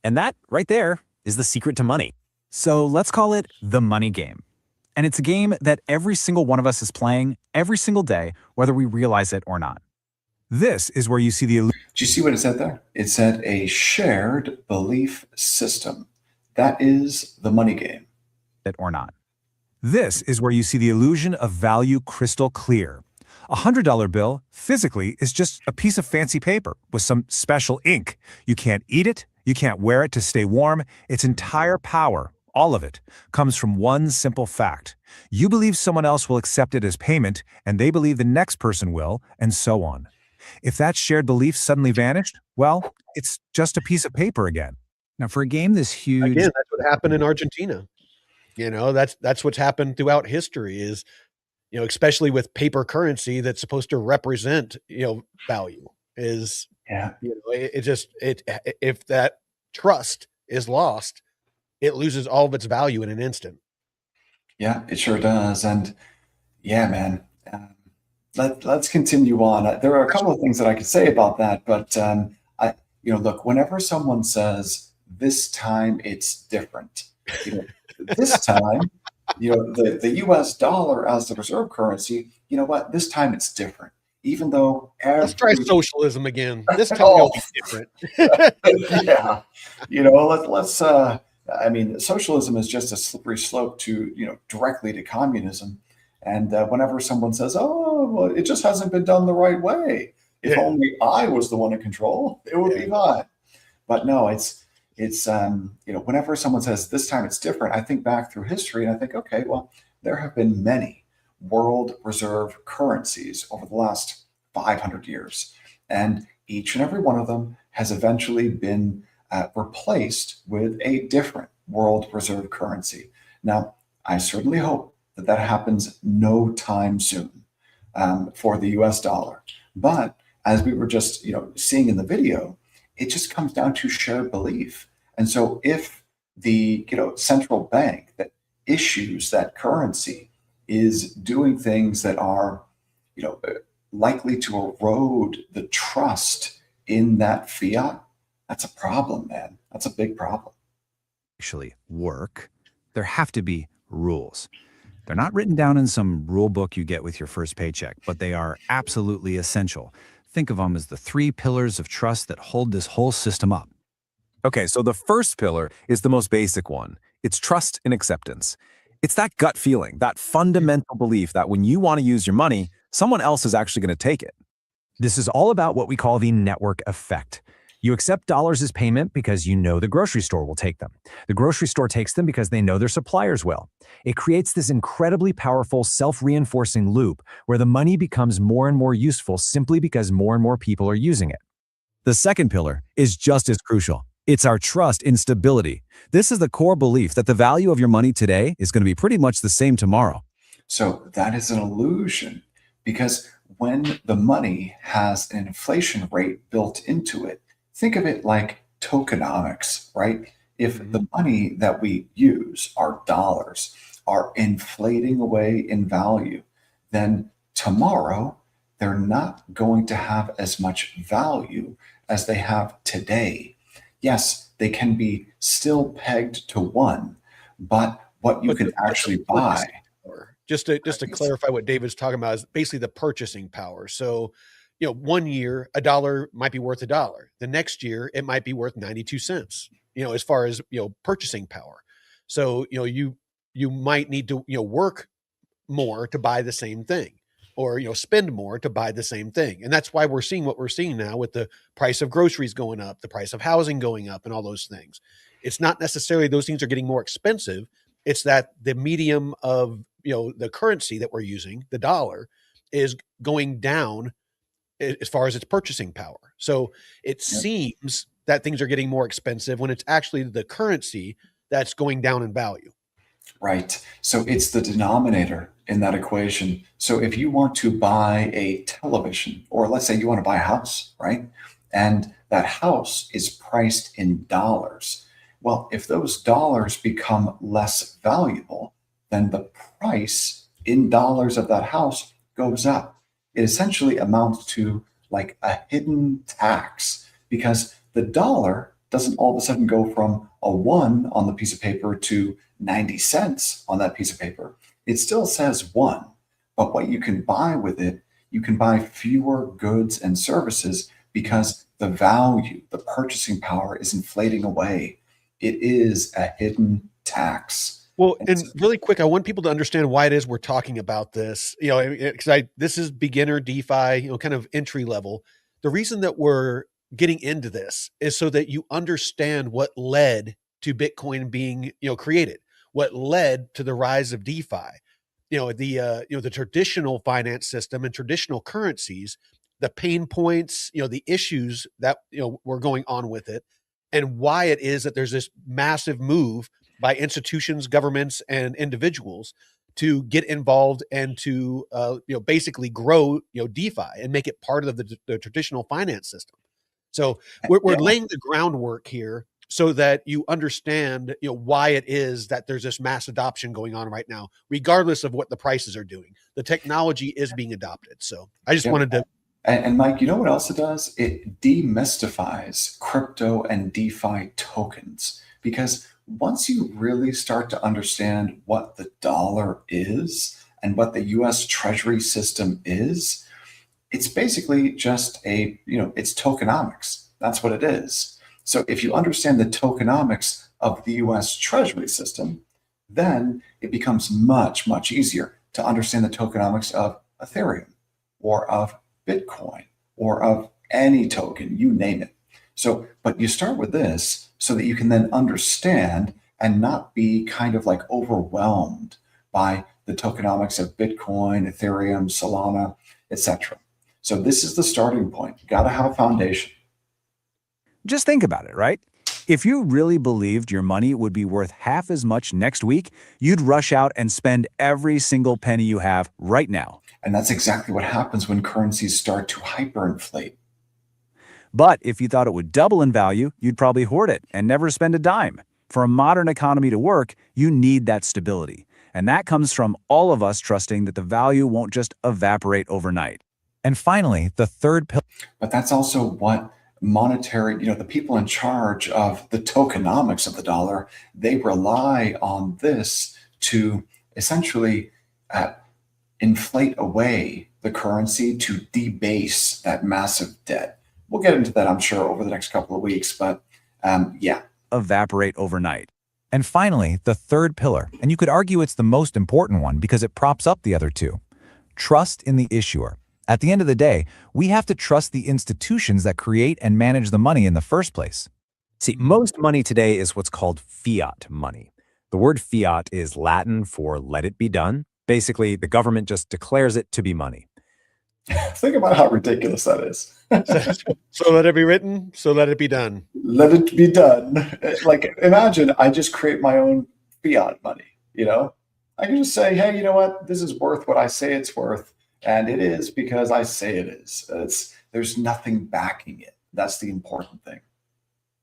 And that right there is the secret to money. So let's call it the money game. And it's a game that every single one of us is playing every single day, whether we realize it or not. This is where you see the Do you see what it said there? It said a shared belief system. That is the money game. it or not. This is where you see the illusion of value crystal clear. A $100 bill, physically, is just a piece of fancy paper with some special ink. You can't eat it, you can't wear it to stay warm. Its entire power, all of it, comes from one simple fact. You believe someone else will accept it as payment, and they believe the next person will, and so on. If that shared belief suddenly vanished, well, it's just a piece of paper again. Now, for a game this huge... Again, that's what happened in Argentina. You know, that's what's happened throughout history is, you know, especially with paper currency that's supposed to represent, you know, value is, Yeah. you know, if that trust is lost, it loses all of its value in an instant. Yeah, it sure does. And yeah, man, let's continue on. There are a couple of things that I could say about that, but look, whenever someone says this time it's different, this time, the U.S. dollar as the reserve currency, you know what? This time it's different. Even though Let's try socialism again. This time Oh. it'll be different. yeah, let's. I mean, socialism is just a slippery slope to directly to communism. And whenever someone says, "Oh, well, it just hasn't been done the right way," if Yeah. only I was the one in control, it would be fine. But no, it's whenever someone says this time it's different, I think back through history and I think, okay, well, there have been many world reserve currencies over the last 500 years, and each and every one of them has eventually been replaced with a different world reserve currency. Now, I certainly hope that happens no time soon for the US dollar. But as we were just seeing in the video, it just comes down to shared belief. And so if the central bank that issues that currency is doing things that are likely to erode the trust in that fiat, that's a problem, man. That's a big problem. actually work, there have to be rules. They're not written down in some rule book you get with your first paycheck, but they are absolutely essential. Think of them as the 3 pillars of trust that hold this whole system up. Okay, so the first pillar is the most basic one. It's trust and acceptance. It's that gut feeling, that fundamental belief that when you want to use your money, someone else is actually going to take it. This is all about what we call the network effect. You accept dollars as payment because you know the grocery store will take them. The grocery store takes them because they know their suppliers will. It creates this incredibly powerful self-reinforcing loop where the money becomes more and more useful simply because more and more people are using it. The second pillar is just as crucial. It's our trust in stability. This is the core belief that the value of your money today is going to be pretty much the same tomorrow. So that is an illusion, because when the money has an inflation rate built into it, think of it like tokenomics, right? If the money that we use, our dollars, are inflating away in value, then tomorrow they're not going to have as much value as they have today. Yes, they can be still pegged to one, but what you can actually buy. Just to clarify what David's talking about is basically the purchasing power. So, 1 year, a dollar might be worth $1. The next year, it might be worth 92 cents, as far as, purchasing power. So, you might need to, work more to buy the same thing, or, spend more to buy the same thing. And that's why we're seeing what we're seeing now with the price of groceries going up, the price of housing going up, and all those things. It's not necessarily those things are getting more expensive. It's that the medium of, the currency that we're using, the dollar, is going down as far as its purchasing power. So it seems that things are getting more expensive when it's actually the currency that's going down in value. Right. So it's the denominator in that equation. So if you want to buy a television, or let's say you want to buy a house, right? And that house is priced in dollars. Well, if those dollars become less valuable, then the price in dollars of that house goes up. It essentially amounts to like a hidden tax, because the dollar doesn't all of a sudden go from a 1 on the piece of paper to 90 cents on that piece of paper. It still says one, but what you can buy with it, you can buy fewer goods and services because the value, the purchasing power is inflating away. It is a hidden tax. Well, and really quick, I want people to understand why it is we're talking about this. Because this is beginner DeFi, kind of entry level. The reason that we're getting into this is so that you understand what led to Bitcoin being, created, what led to the rise of DeFi. The traditional finance system and traditional currencies, the pain points, the issues that were going on with it, and why it is that there's this massive move by institutions, governments, and individuals to get involved and to basically grow DeFi and make it part of the traditional finance system. So we're laying the groundwork here so that you understand why it is that there's this mass adoption going on right now, regardless of what the prices are doing. The technology is being adopted. So I just wanted to. And Mike, you know what else it does? It demystifies crypto and DeFi tokens, because once you really start to understand what the dollar is and what the US Treasury system is, it's basically just it's tokenomics. That's what it is. So if you understand the tokenomics of the US Treasury system, then it becomes much, much easier to understand the tokenomics of Ethereum or of Bitcoin or of any token, you name it. So, but you start with this so that you can then understand and not be kind of like overwhelmed by the tokenomics of Bitcoin, Ethereum, Solana, etc. So this is the starting point. You got to have a foundation. Just think about it, right? If you really believed your money would be worth half as much next week, you'd rush out and spend every single penny you have right now. And that's exactly what happens when currencies start to hyperinflate. But if you thought it would double in value, you'd probably hoard it and never spend a dime. For a modern economy to work, you need that stability. And that comes from all of us trusting that the value won't just evaporate overnight. And finally, the third pillar. But that's also what monetary, the people in charge of the tokenomics of the dollar, they rely on this to essentially inflate away the currency to debase that massive debt. We'll get into that, I'm sure, over the next couple of weeks, but evaporate overnight. And finally, the third pillar, and you could argue it's the most important one because it props up the other two: trust in the issuer. At the end of the day, we have to trust the institutions that create and manage the money in the first place. See, most money today is what's called fiat money. The word fiat is Latin for let it be done. Basically, the government just declares it to be money. Think about how ridiculous that is. So let it be written, so let it be done. Let it be done. Like, imagine I just create my own fiat money, I can just say, hey, you know what? This is worth what I say it's worth. And it is because I say it is. There's nothing backing it. That's the important thing.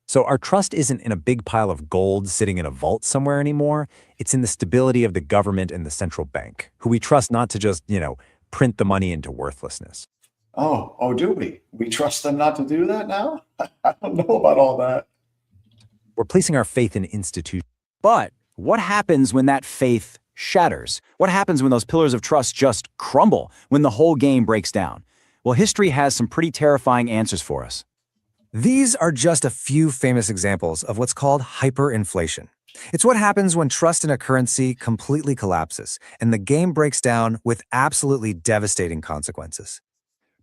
So our trust isn't in a big pile of gold sitting in a vault somewhere anymore. It's in the stability of the government and the central bank, who we trust not to just, print the money into worthlessness. Oh, do we? We trust them not to do that now? I don't know about all that. We're placing our faith in institutions. But what happens when that faith shatters? What happens when those pillars of trust just crumble, when the whole game breaks down? Well, history has some pretty terrifying answers for us. These are just a few famous examples of what's called hyperinflation. It's what happens when trust in a currency completely collapses and the game breaks down with absolutely devastating consequences.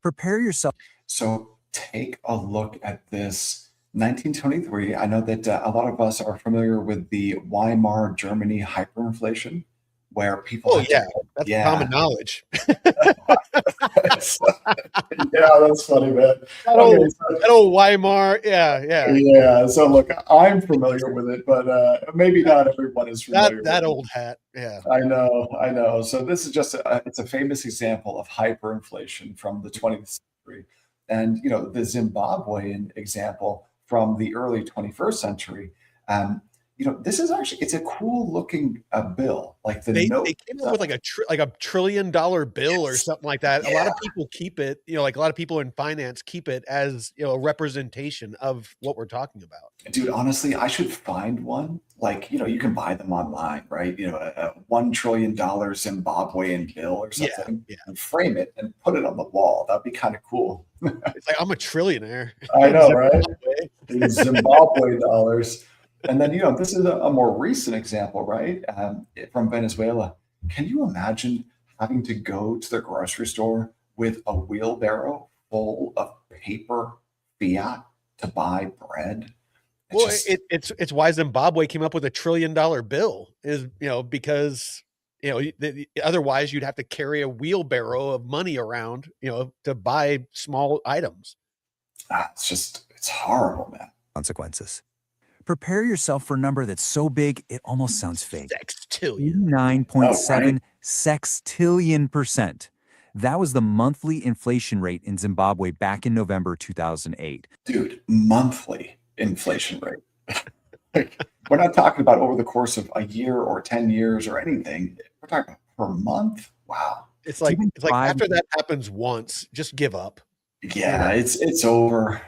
Prepare yourself. So take a look at this 1923. I know that a lot of us are familiar with the Weimar Germany hyperinflation, where people. Oh, yeah, that's common knowledge. Yeah, that's funny, man. That old Weimar, yeah. Yeah, so look, I'm familiar with it, but maybe not everyone is familiar that with old hat, yeah. I know. So this is just it's a famous example of hyperinflation from the 20th century. And, the Zimbabwean example from the early 21st century, this is actually, it's a cool looking bill. Like the They note. came up with like a $1 trillion bill or something like that. A lot Yeah. of people keep it, like a lot of people in finance keep it as, a representation of what we're talking about. Dude, honestly, I should find one. Like, you can buy them online, right? A $1 trillion Zimbabwean bill or Yeah, something, yeah. and frame it and put it on the wall. That'd be kind of cool. It's like, I'm a trillionaire. I know, right? Zimbabwe. In Zimbabwe dollars. And then, this is a more recent example, right? From Venezuela. Can you imagine having to go to the grocery store with a wheelbarrow full of paper fiat to buy bread? Well, it's why Zimbabwe came up with a $1 trillion bill is, because, otherwise you'd have to carry a wheelbarrow of money around, to buy small items. It's horrible, man. Consequences. Prepare yourself for a number that's so big it almost sounds fake. Sextillion. 9.7 sextillion%. That was the monthly inflation rate in Zimbabwe back in November 2008. Dude, monthly inflation rate. Like, we're not talking about over the course of a year or 10 years or anything. We're talking per month. Wow. It's like after that happens once, just give up. Yeah, it's over.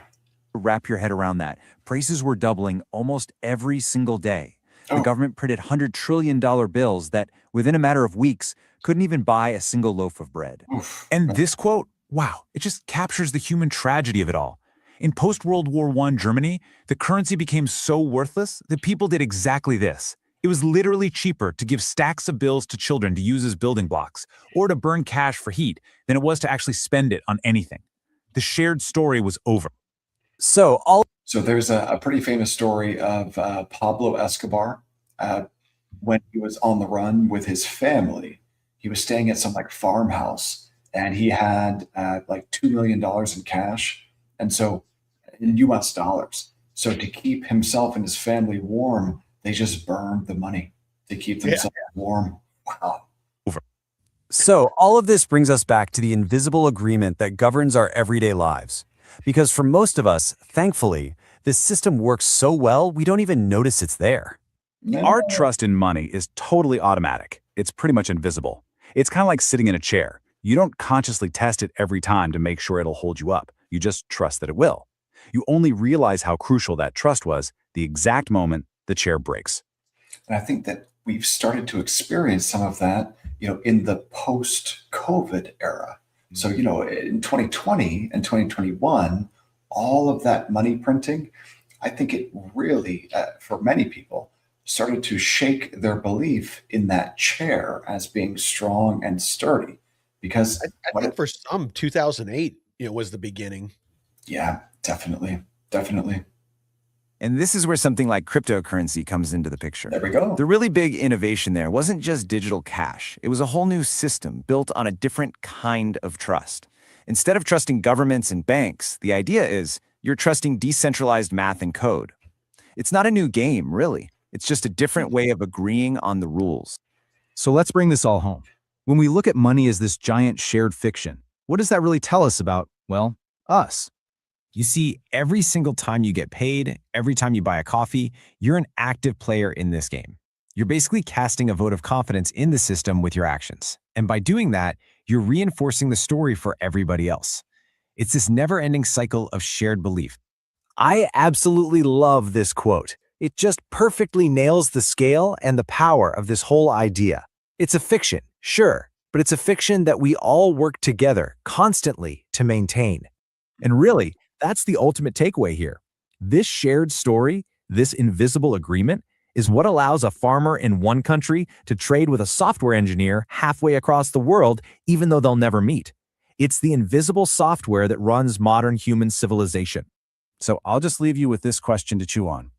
Wrap your head around that. Prices were doubling almost every single day. The government printed $100 trillion bills that, within a matter of weeks, couldn't even buy a single loaf of bread. Oof. And this quote, wow, it just captures the human tragedy of it all. In post-World War I Germany, the currency became so worthless that people did exactly this. It was literally cheaper to give stacks of bills to children to use as building blocks or to burn cash for heat than it was to actually spend it on anything. The shared story was over. So there's a pretty famous story of Pablo Escobar when he was on the run with his family. He was staying at some farmhouse, and he had $2 million in cash, and so in U.S. dollars. So to keep himself and his family warm, they just burned the money to keep themselves warm. Wow. So all of this brings us back to the invisible agreement that governs our everyday lives. Because for most of us, thankfully, this system works so well, we don't even notice it's there. Yeah. Our trust in money is totally automatic. It's pretty much invisible. It's kind of like sitting in a chair. You don't consciously test it every time to make sure it'll hold you up. You just trust that it will. You only realize how crucial that trust was the exact moment the chair breaks. And I think that we've started to experience some of that, in the post-COVID era. So, in 2020 and 2021, all of that money printing, I think it really, for many people, started to shake their belief in that chair as being strong and sturdy. Because I think for some, 2008, was the beginning. Yeah, definitely. And this is where something like cryptocurrency comes into the picture. There we go. The really big innovation there wasn't just digital cash. It was a whole new system built on a different kind of trust. Instead of trusting governments and banks, the idea is you're trusting decentralized math and code. It's not a new game, really. It's just a different way of agreeing on the rules. So let's bring this all home. When we look at money as this giant shared fiction, what does that really tell us about, well, us? You see, every single time you get paid, every time you buy a coffee, you're an active player in this game. You're basically casting a vote of confidence in the system with your actions. And by doing that, you're reinforcing the story for everybody else. It's this never-ending cycle of shared belief. I absolutely love this quote. It just perfectly nails the scale and the power of this whole idea. It's a fiction, sure, but it's a fiction that we all work together constantly to maintain. And really, that's the ultimate takeaway here. This shared story, this invisible agreement, is what allows a farmer in one country to trade with a software engineer halfway across the world, even though they'll never meet. It's the invisible software that runs modern human civilization. So I'll just leave you with this question to chew on.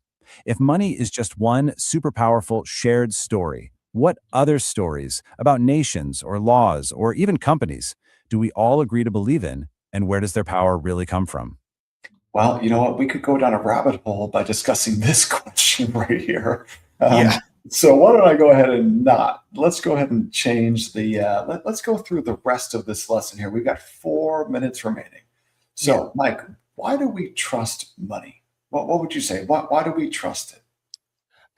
If money is just one super powerful shared story, what other stories about nations or laws or even companies do we all agree to believe in, and where does their power really come from? Well, you know what? We could go down a rabbit hole by discussing this question right here. So why don't I go ahead and let's go ahead and change the, let's go through the rest of this lesson here. We've got 4 minutes remaining. So Mike, why do we trust money? What would you say? Why do we trust it?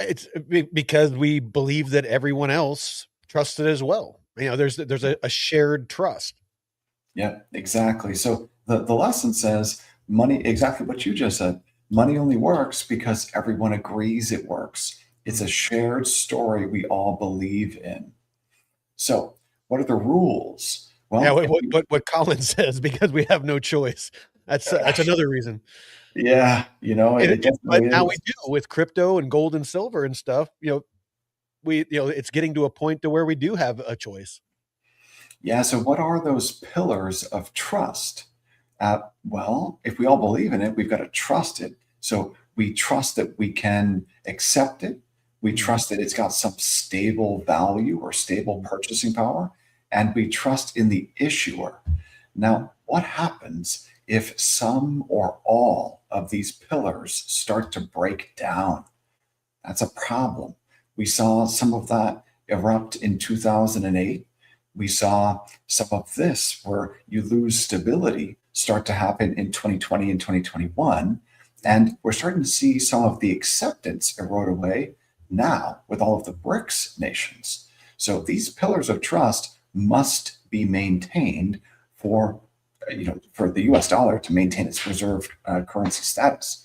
It's because we believe that everyone else trusts it as well. You know, there's a shared trust. Yeah, exactly. So the lesson says money, exactly what you just said. Money only works because everyone agrees it works. It's a shared story we all believe in. So, what are the rules? Yeah, Well, what Colin says, because we have no choice. That's another reason. yeah, it But definitely now we is. do with crypto and gold and silver and stuff. It's getting to a point to where we do have a choice. Yeah, so what are those pillars of trust? Well, if we all believe in it, we've got to trust it. So we trust that we can accept it. We trust that it's got some stable value or stable purchasing power. And we trust in the issuer. Now, what happens if some or all of these pillars start to break down? That's a problem. We saw some of that erupt in 2008. We saw some of this where you lose stability start to happen in 2020 and 2021. And we're starting to see some of the acceptance erode away now with all of the BRICS nations. So these pillars of trust must be maintained for for the US dollar to maintain its reserve currency status.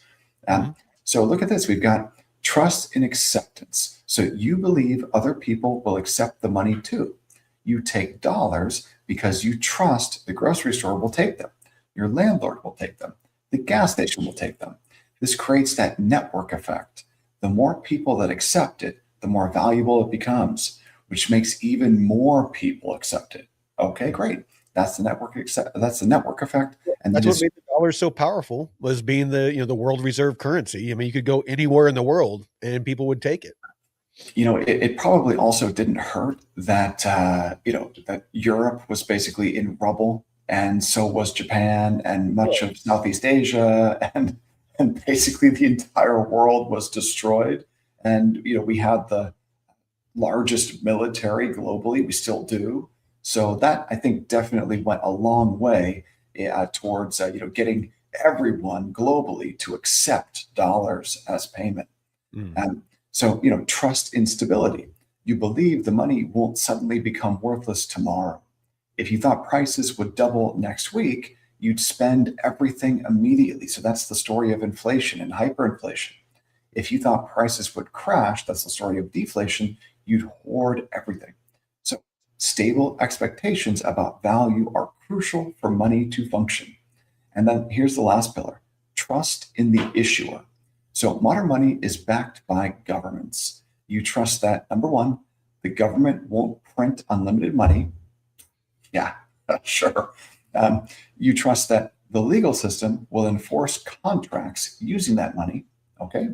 So look at this. We've got trust and acceptance. So you believe other people will accept the money too. You take dollars because you trust the grocery store will take them. Your landlord will take them. The gas station will take them. This creates that network effect. The more people that accept it, the more valuable it becomes, which makes even more people accept it. Okay, great. That's the network that's the network effect. And That's then what made the dollar so powerful, was being the world reserve currency. I mean, you could go anywhere in the world and people would take it. it probably also didn't hurt that that Europe was basically in rubble, and so was Japan and much of Southeast Asia, and basically the entire world was destroyed. And we had the largest military globally. We still do. So that, I think, definitely went a long way towards getting everyone globally to accept dollars as payment. And so, trust in stability. You believe the money won't suddenly become worthless tomorrow. If you thought prices would double next week, you'd spend everything immediately. So that's the story of inflation and hyperinflation. If you thought prices would crash, that's the story of deflation, you'd hoard everything. So stable expectations about value are crucial for money to function. And then here's the last pillar: trust in the issuer. So modern money is backed by governments. You trust that, number one, the government won't print unlimited money. Yeah, sure. You trust that the legal system will enforce contracts using that money. Okay.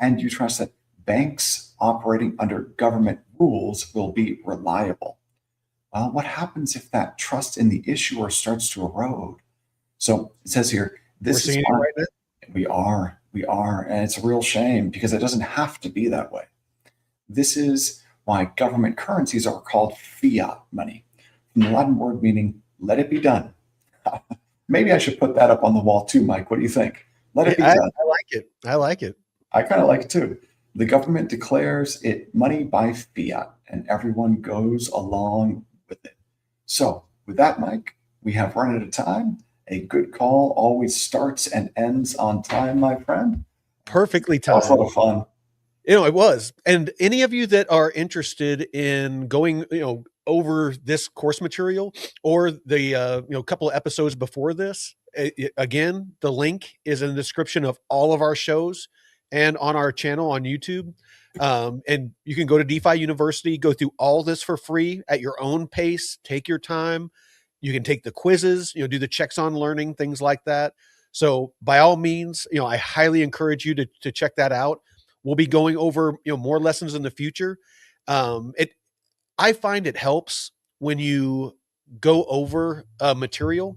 And you trust that banks operating under government rules will be reliable. Well, what happens if that trust in the issuer starts to erode? So it says here, We're this is seeing it why right now. we are, and it's a real shame because it doesn't have to be that way. This is why government currencies are called fiat money, from the Latin word meaning "let it be done." Maybe I should put that up on the wall too, Mike. What do you think? Let it be I done. like it. I like it. I kind of like it too. The government declares it money by fiat, and everyone goes along with it. So, with that, Mike, we have run out of time. A good call always starts and ends on time, my friend. Perfectly That was a timed. lot of fun. It was. And any of you that are interested in going, over this course material or the, couple of episodes before this, again, the link is in the description of all of our shows and on our channel on YouTube. And you can go to DeFi University, go through all this for free at your own pace, take your time. You can take the quizzes, do the checks on learning, things like that. So by all means, I highly encourage you to check that out. We'll be going over, more lessons in the future. I find it helps when you go over material,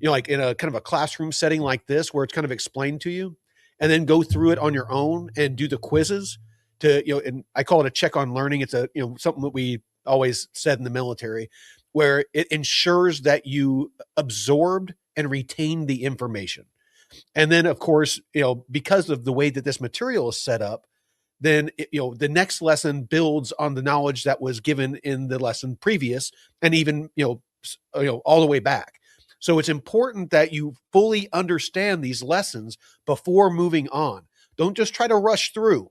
like in a kind of a classroom setting like this, where it's kind of explained to you, and then go through it on your own and do the quizzes and I call it a check on learning. It's something that we always said in the military, where it ensures that you absorbed and retained the information. And then, of course, because of the way that this material is set up, then the next lesson builds on the knowledge that was given in the lesson previous, and even all the way back. So it's important that you fully understand these lessons before moving on. Don't just try to rush through.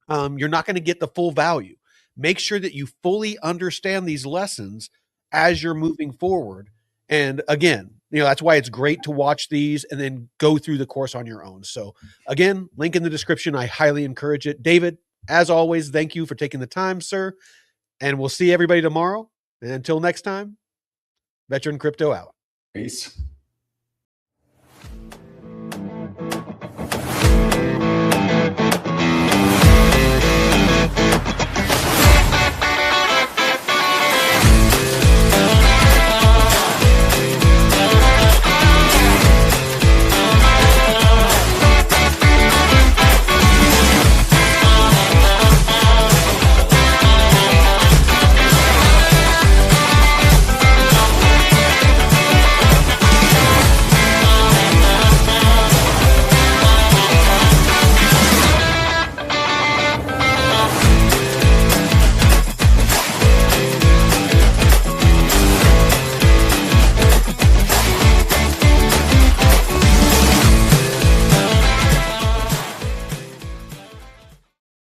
You're not going to get the full value. Make sure that you fully understand these lessons as you're moving forward. And again, that's why it's great to watch these and then go through the course on your own. So again, link in the description. I highly encourage it. David, as always, thank you for taking the time, sir. And we'll see everybody tomorrow. And until next time, Veteran Crypto out. Peace.